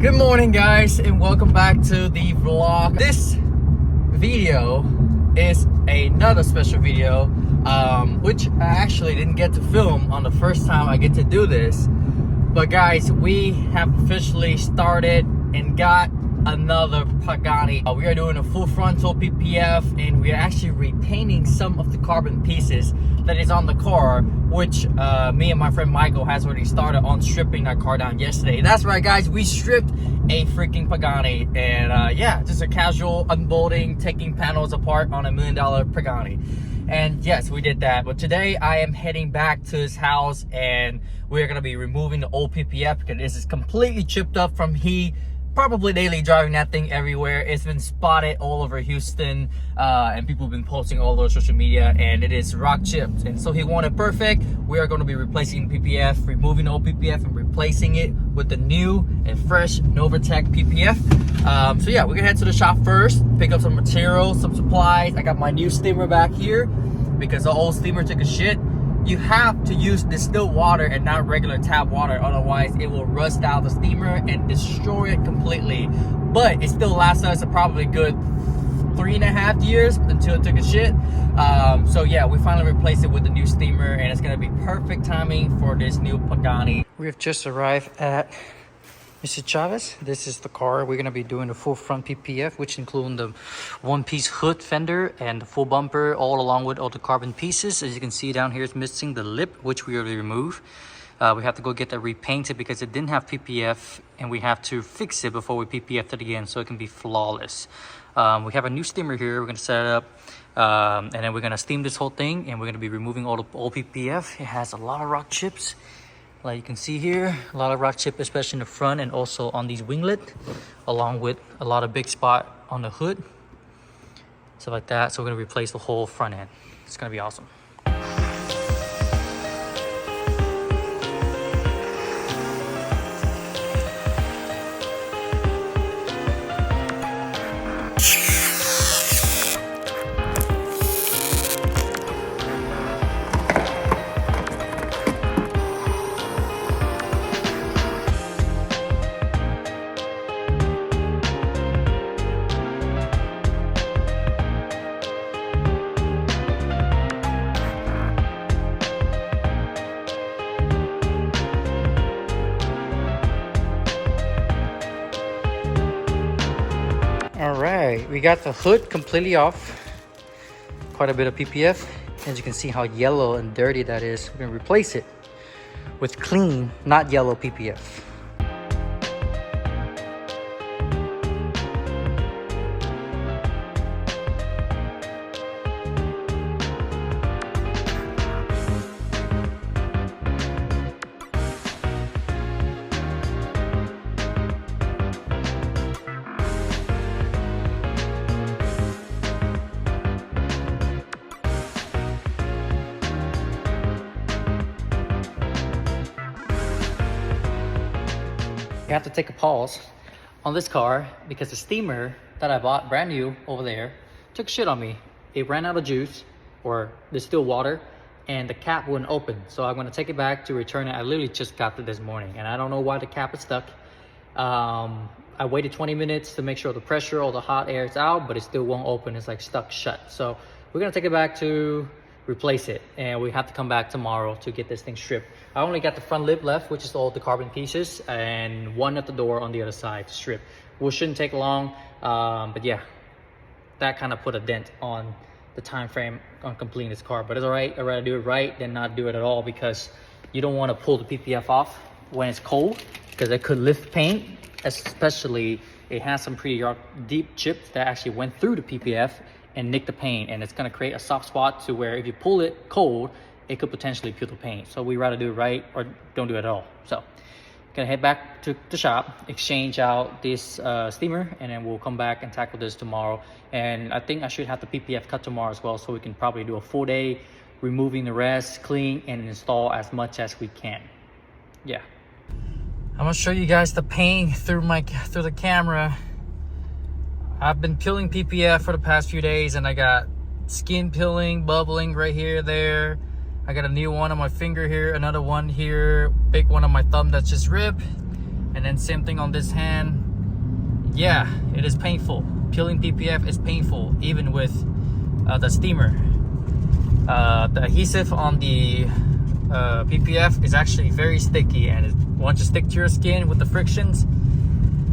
Good morning, guys, and welcome back to the vlog. This video is another special video, which I actually didn't get to film on the first time I get to do this. But guys, we have officially started and got another Pagani. We are doing a full frontal PPF, and we are actually repainting some of the carbon pieces that is on the car, which me and my friend Michael has already started on stripping that car down yesterday. That's right, guys, we stripped a freaking Pagani, and yeah, just a casual unbolting, taking panels apart on $1 million Pagani. And yes, we did that. But today I am heading back to his house, and we're gonna be removing the old PPF because this is completely chipped up from probably daily driving that thing everywhere. It's been spotted all over Houston, and people have been posting all over social media, and it is rock chipped. And so he wanted perfect. We are going to be replacing PPF, removing the old PPF and replacing it with the new and fresh Novatech PPF. So yeah, we're gonna head to the shop first, pick up some materials, some supplies. I got my new steamer back here because the old steamer took a shit. You have to use distilled water and not regular tap water, otherwise it will rust out the steamer and destroy it completely. But it still lasts us a probably good 3.5 years until it took a shit. So yeah, we finally replaced it with the new steamer, and it's gonna be perfect timing for this new Pagani. We have just arrived at Mr. Chavez. This is the car. We're gonna be doing the full front PPF, which include the one-piece hood fender and the full bumper, all along with all the carbon pieces. As you can see down here, it's missing the lip, which we already removed. We have to go get that repainted because it didn't have PPF, and we have to fix it before we PPF it again so it can be flawless. We have a new steamer here. We're gonna set it up, and then we're gonna steam this whole thing, and we're gonna be removing all the old PPF. It has a lot of rock chips. Like you can see here, a lot of rock chip, especially in the front and also on these winglet, along with a lot of big spot on the hood, stuff like that. So we're gonna replace the whole front end. It's gonna be awesome. All right, we got the hood completely off. Quite a bit of PPF. As you can see how yellow and dirty that is. We're gonna replace it with clean, not yellow PPF. I have to take a pause on this car because the steamer that I bought brand new over there took shit on me. It ran out of juice or distilled water, and the cap wouldn't open. So I'm gonna take it back to return it. I literally just got it this morning, and I don't know why the cap is stuck. I waited 20 minutes to make sure the pressure, all the hot air is out, but it still won't open. It's like stuck shut. So we're gonna take it back to replace it, and we have to come back tomorrow to get this thing stripped. I only got the front lip left, which is all the carbon pieces, and one at the door on the other side to strip, which shouldn't take long. But yeah, that kind of put a dent on the time frame on completing this car, but it's all right. I'd rather do it right than not do it at all, because you don't want to pull the PPF off when it's cold, because it could lift paint. Especially, it has some pretty deep chips that actually went through the PPF and nick the paint, and it's going to create a soft spot to where if you pull it cold, it could potentially peel the paint. So we rather do it right or don't do it at all. So gonna head back to the shop, exchange out this steamer, and then we'll come back and tackle this tomorrow. And I think I should have the PPF cut tomorrow as well, so we can probably do a full day removing the rest, clean, and install as much as we can. Yeah, I'm gonna show you guys the paint through the camera. I've been peeling PPF for the past few days, and I got skin peeling, bubbling right here, there. I got a new one on my finger here, another one here, big one on my thumb that's just ripped. And then same thing on this hand. Yeah, it is painful. Peeling PPF is painful, even with the steamer. The adhesive on the PPF is actually very sticky, and once you stick to your skin with the frictions,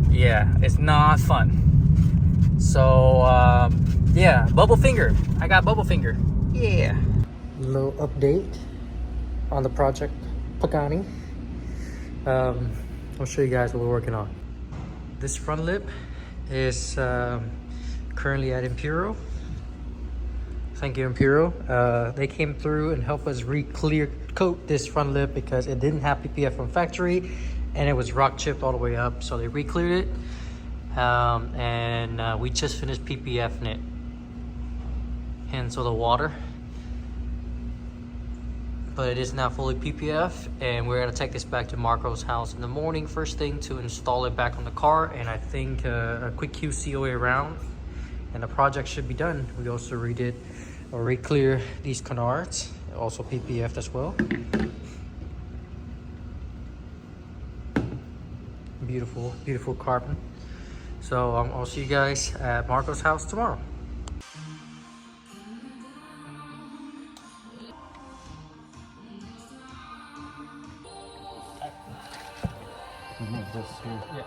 yeah, it's not fun. So yeah, bubble finger. I got bubble finger. Yeah. Little update on the project Pagani. I'll show you guys what we're working on. This front lip is currently at Imperial. Thank you, Imperial. They came through and helped us re-clear coat this front lip because it didn't have PPF from factory and it was rock chipped all the way up. So they re-cleared it, and we just finished PPFing it. Hence all the water. But it is now fully PPF, and we're gonna take this back to Marco's house in the morning first thing to install it back on the car, and I think a quick QCOA around and the project should be done. We also redid or re-clear these canards, also PPF'd as well. Beautiful, beautiful carbon. So I'll see you guys at Marco's house tomorrow. Move this here. Yeah.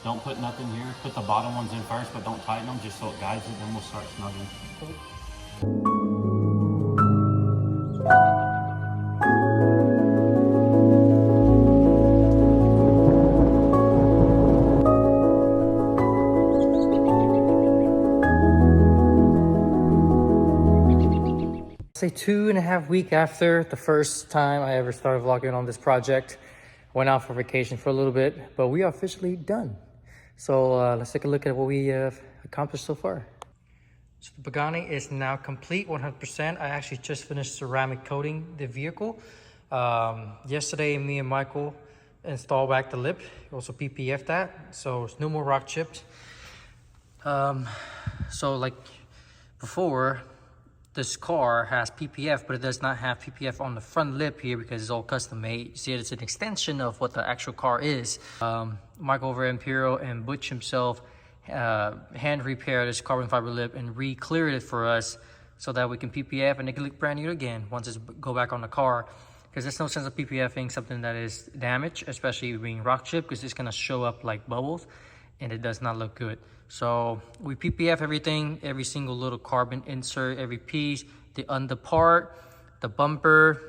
Don't put nothing here. Put the bottom ones in first, but don't tighten them just so it guides it. Then we'll start snugging. Say 2.5 weeks after the first time I ever started vlogging on this project. Went out for vacation for a little bit, but we are officially done. So let's take a look at what we have accomplished so far. So the Pagani is now complete 100%. I actually just finished ceramic coating the vehicle. Yesterday, me and Michael installed back the lip. Also PPF that, so it's no more rock chipped. So like before, this car has PPF, but it does not have PPF on the front lip here because it's all custom made. You see, it's an extension of what the actual car is. Michael over at Imperial and Butch himself hand repaired this carbon fiber lip and re-cleared it for us so that we can PPF and it can look brand new again once it's go back on the car. Because there's no sense of PPFing something that is damaged, especially being rock chipped, because it's gonna show up like bubbles and it does not look good. So we PPF everything, every single little carbon insert, every piece, the under part, the bumper,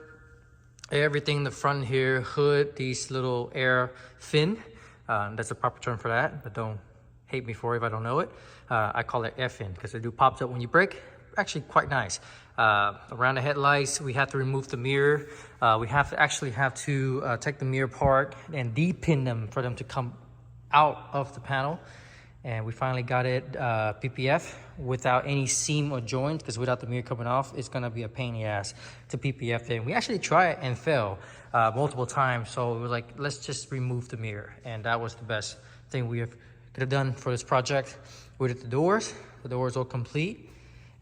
everything in the front here, hood, these little air fin. That's a proper term for that, but don't hate me for it if I don't know it. I call it air fin because it do pops up when you brake. Actually quite nice. Around the headlights, we have to remove the mirror. We have to take the mirror apart and de-pin them for them to come out of the panel. And we finally got it PPF without any seam or joint, because without the mirror coming off, it's gonna be a pain in the ass to PPF it. We actually tried and failed multiple times, so we were like, let's just remove the mirror. And that was the best thing we could have done for this project. We did the doors all complete.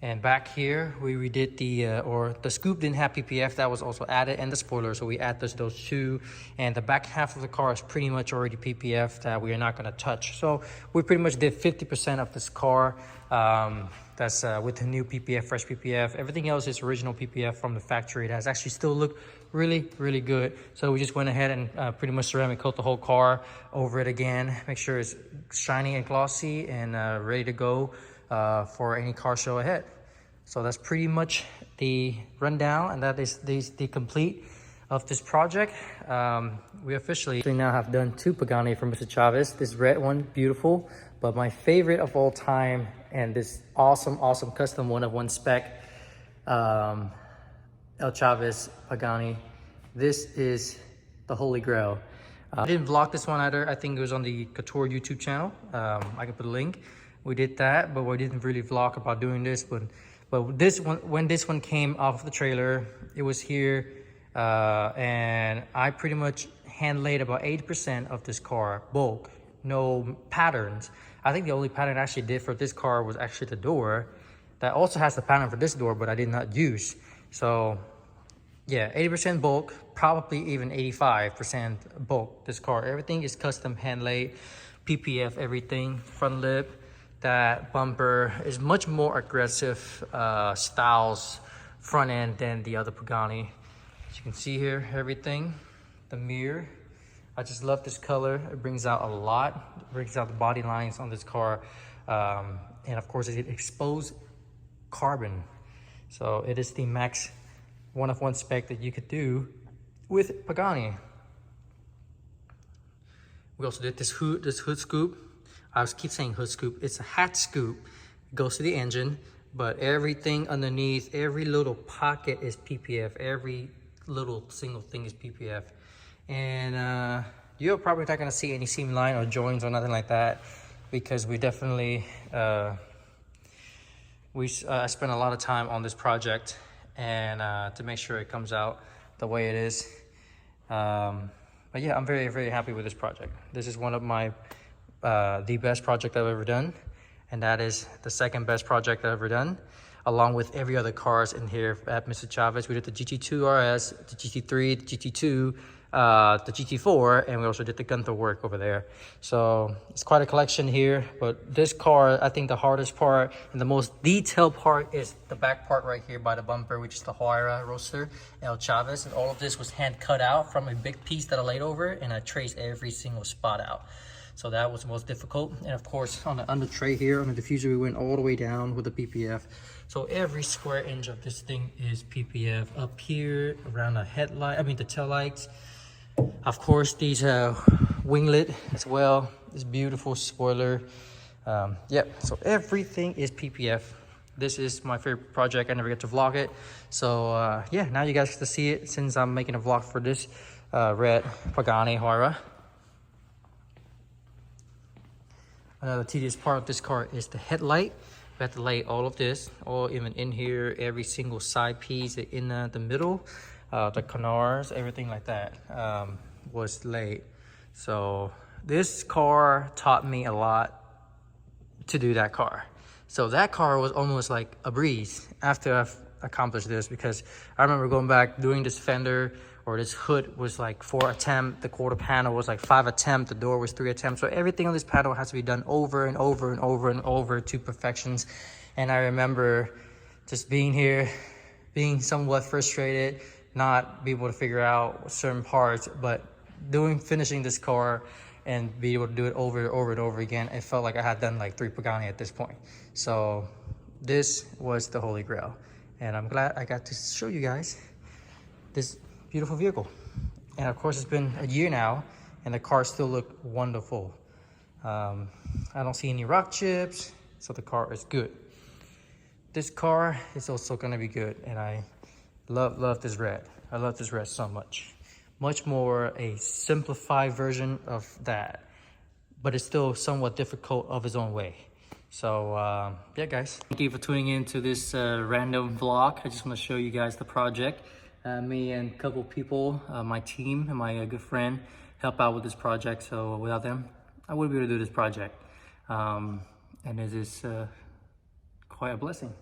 And back here, we redid the scoop didn't have PPF, that was also added, and the spoiler, so we added those two. And the back half of the car is pretty much already PPF that we are not gonna touch. So we pretty much did 50% of this car. That's with the new PPF, fresh PPF. Everything else is original PPF from the factory. It has actually still looked really, really good. So we just went ahead and pretty much ceramic coat the whole car over it again. Make sure it's shiny and glossy and ready to go for any car show ahead. So that's pretty much the rundown, and that is the complete of this project. We officially now have done 2 Pagani for Mr. Chavez. This red one, beautiful, but my favorite of all time, and this awesome custom one of one spec, El Chavez Pagani. This is the holy grail. I didn't vlog this one either. I think it was on the Couture YouTube channel. I can put a link. We did that, but we didn't really vlog about doing this. But this one, when this one came off the trailer, it was here And I pretty much hand laid about 80% of this car bulk, no patterns. I think the only pattern I actually did for this car was actually the door. That also has the pattern for this door, but I did not use. So yeah, 80% bulk, probably even 85% bulk. This car, everything is custom hand laid, PPF, everything. Front lip, that bumper is much more aggressive styles front end than the other Pagani. As you can see here, everything. The mirror, I just love this color. It brings out a lot. It brings out the body lines on this car, and of course, it exposed carbon. So it is the max one-of-one spec that you could do with Pagani. We also did this hood scoop. I keep saying hood scoop. It's a hat scoop. It goes to the engine, but everything underneath, every little pocket is PPF. Every little single thing is PPF. And you're probably not gonna see any seam line or joints or nothing like that, because we definitely spent a lot of time on this project and to make sure it comes out the way it is. But yeah, I'm very, very happy with this project. This is one of my the best project I've ever done, and that is the second best project I've ever done, along with every other cars in here at Mr. Chavez. We did the GT2 RS, the GT3, the GT2, the GT4, and we also did the Gunther work over there. So it's quite a collection here, but this car, I think the hardest part and the most detailed part is the back part right here by the bumper, which is the Huayra roadster El Chavez. And all of this was hand cut out from a big piece that I laid over, and I traced every single spot out. So that was the most difficult. And of course, on the under tray here, on the diffuser, we went all the way down with the PPF. So every square inch of this thing is PPF. Up here, around the headlight, the tail lights. Of course, these winglet as well. This beautiful spoiler. Yep, so everything is PPF. This is my favorite project. I never get to vlog it. So yeah, now you guys get to see it since I'm making a vlog for this red Pagani Huayra. Another tedious part of this car is the headlight. We have to lay all of this, all even in here, every single side piece in the middle, the canards, everything like that was laid. So this car taught me a lot to do that car. So that car was almost like a breeze after I've accomplished this, because I remember going back doing this fender, or this hood was like 4 attempts, the quarter panel was like 5 attempts, the door was 3 attempts. So everything on this panel has to be done over and over and over and over to perfections. And I remember just being here, being somewhat frustrated, not being able to figure out certain parts, but finishing this car and be able to do it over and over again. It felt like I had done like 3 Pagani at this point. So this was the holy grail. And I'm glad I got to show you guys this beautiful vehicle. And of course, it's been a year now and the car still look wonderful. I don't see any rock chips, so the car is good. This car is also gonna be good, and I love this red. I love this red so much. Much more a simplified version of that, but it's still somewhat difficult of its own way. So yeah, guys, thank you for tuning in to this random vlog. I just want to show you guys the project. Me and a couple people, my team and my good friend, help out with this project. So without them, I wouldn't be able to do this project. And it is quite a blessing.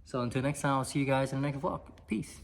So until next time, I'll see you guys in the next vlog. Peace.